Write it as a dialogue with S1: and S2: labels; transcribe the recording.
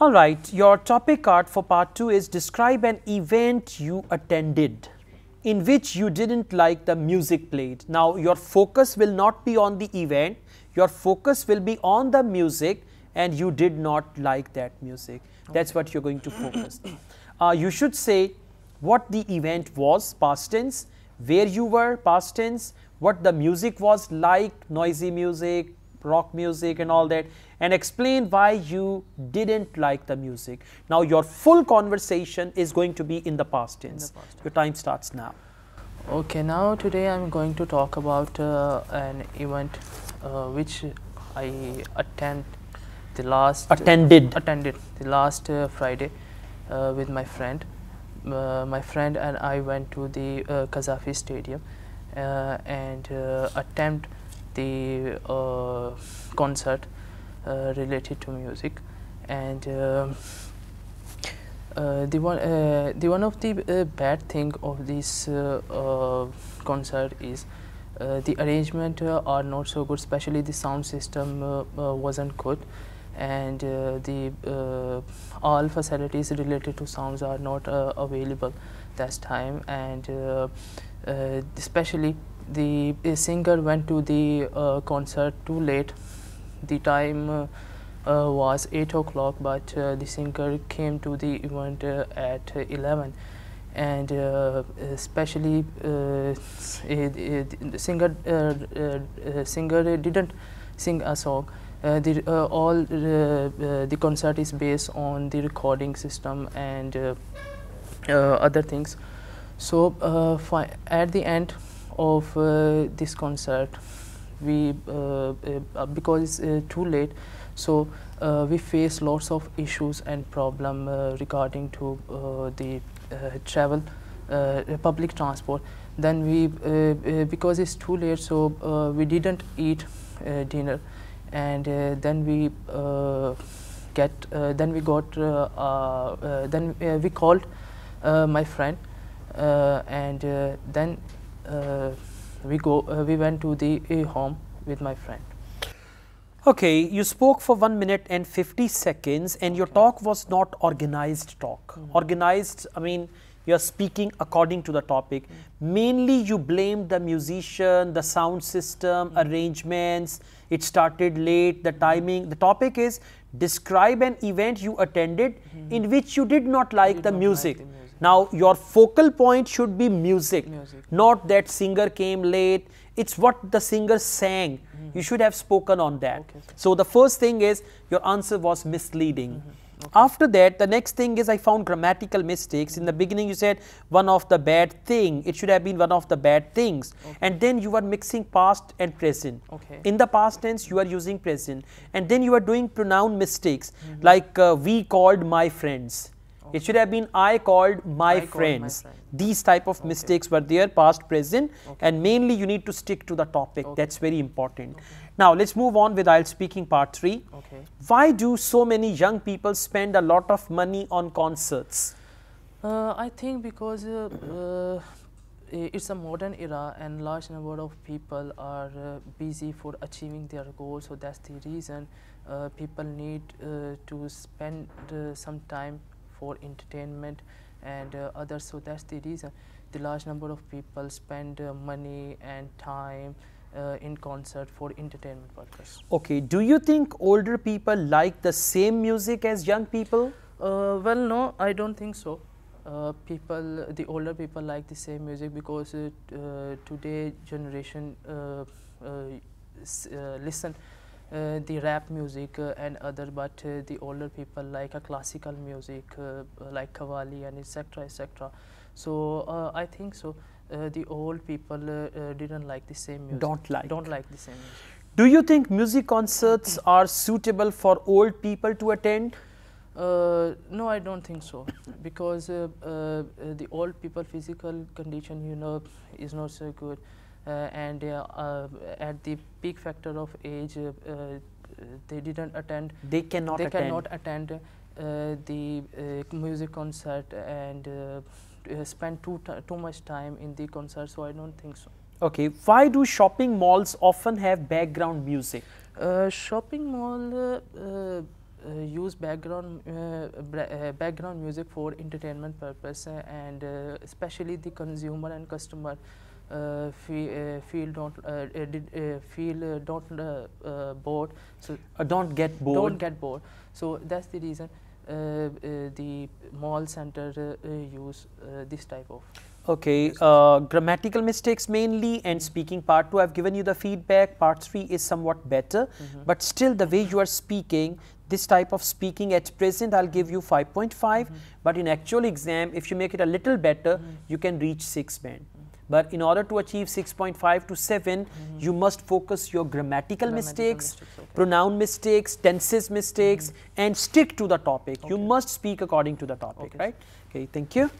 S1: All right, your topic card for part 2 is describe an event you attended in which you didn't like the music played. Now, your focus will not be on the event, your focus will be on the music and you did not like that music. That's what you're going to focus. You should say what the event was, past tense, where you were, past tense, what the music was like, noisy music, rock music and all that, and explain why you didn't like the music. Now your full conversation is going to be in the past tense. Your time starts now.
S2: Okay, now today I'm going to talk about an event which I attended the last Friday with my friend. My friend and I went to the Qazafi Stadium and attend the concert related to music, and the one of the bad thing of this concert is the arrangement are not so good, especially the sound system wasn't good, and the all facilities related to sounds are not available that time, and especially the singer went to the concert too late. The time was 8 o'clock, but the singer came to the event at 11, and especially the singer didn't sing a song. The concert is based on the recording system and other things. So at the end of this concert, we because it's too late, so we face lots of issues and problem regarding to the travel, public transport. Then we because it's too late, so we didn't eat dinner, and then we we called my friend, and then we went to the home with my friend.
S1: Okay, you spoke for 1 minute and 50 seconds and your talk was not organized talk. Organized, I mean, you're speaking according to the topic. Mainly you blamed the musician, the sound system, arrangements, it started late, the timing. The topic is describe an event you attended in which you did not like the music. Now your focal point should be music, not that singer came late. It's what the singer sang. You should have spoken on that.
S2: Okay,
S1: so the first thing is your answer was misleading. After that, the next thing is I found grammatical mistakes. In the beginning you said one of the bad thing. It should have been one of the bad things. And then you are mixing past and present. In the past tense you are using present. And then you are doing pronoun mistakes like we called my friends. It should have been I called my friends. These type of mistakes were there, past, present, and mainly you need to stick to the topic. That's very important. Now let's move on with Ielts speaking part 3. Why do so many young people spend a lot of money on concerts?
S2: I think because it's a modern era and large number of people are busy for achieving their goals, so that's the reason people need to spend some time for entertainment and others. So that's the reason the large number of people spend money and time in concert for entertainment purpose.
S1: Okay, do you think older people like the same music as young people?
S2: Well, no, I don't think so. The older people like the same music because today generation listen the rap music and other, but the older people like a classical music like Qawwali and etc. etc. So I think so. The old people didn't like the same music. Don't like the same music.
S1: Do you think music concerts are suitable for old people to attend?
S2: No, I don't think so, because the old people physical condition, you know, is not so good. And at the peak factor of age, they didn't attend.
S1: They cannot
S2: attend the music concert and spend too much time in the concert. So I don't think so.
S1: Okay, why do shopping malls often have background music?
S2: Shopping mall use background music for entertainment purpose, and especially the consumer and customer feel don't bored. So
S1: don't get bored.
S2: Don't get bored. So that's the reason the mall center use this type of.
S1: Okay, grammatical mistakes mainly, and speaking part 2, I've given you the feedback. Part 3 is somewhat better, but still the way you are speaking, this type of speaking at present, I'll give you 5.5, but in actual exam, if you make it a little better, you can reach 6 band. But in order to achieve 6.5 to 7, you must focus your grammatical mistakes,
S2: okay.
S1: pronoun mistakes, tenses mistakes, and stick to the topic. You must speak according to the topic, right? Okay, thank you.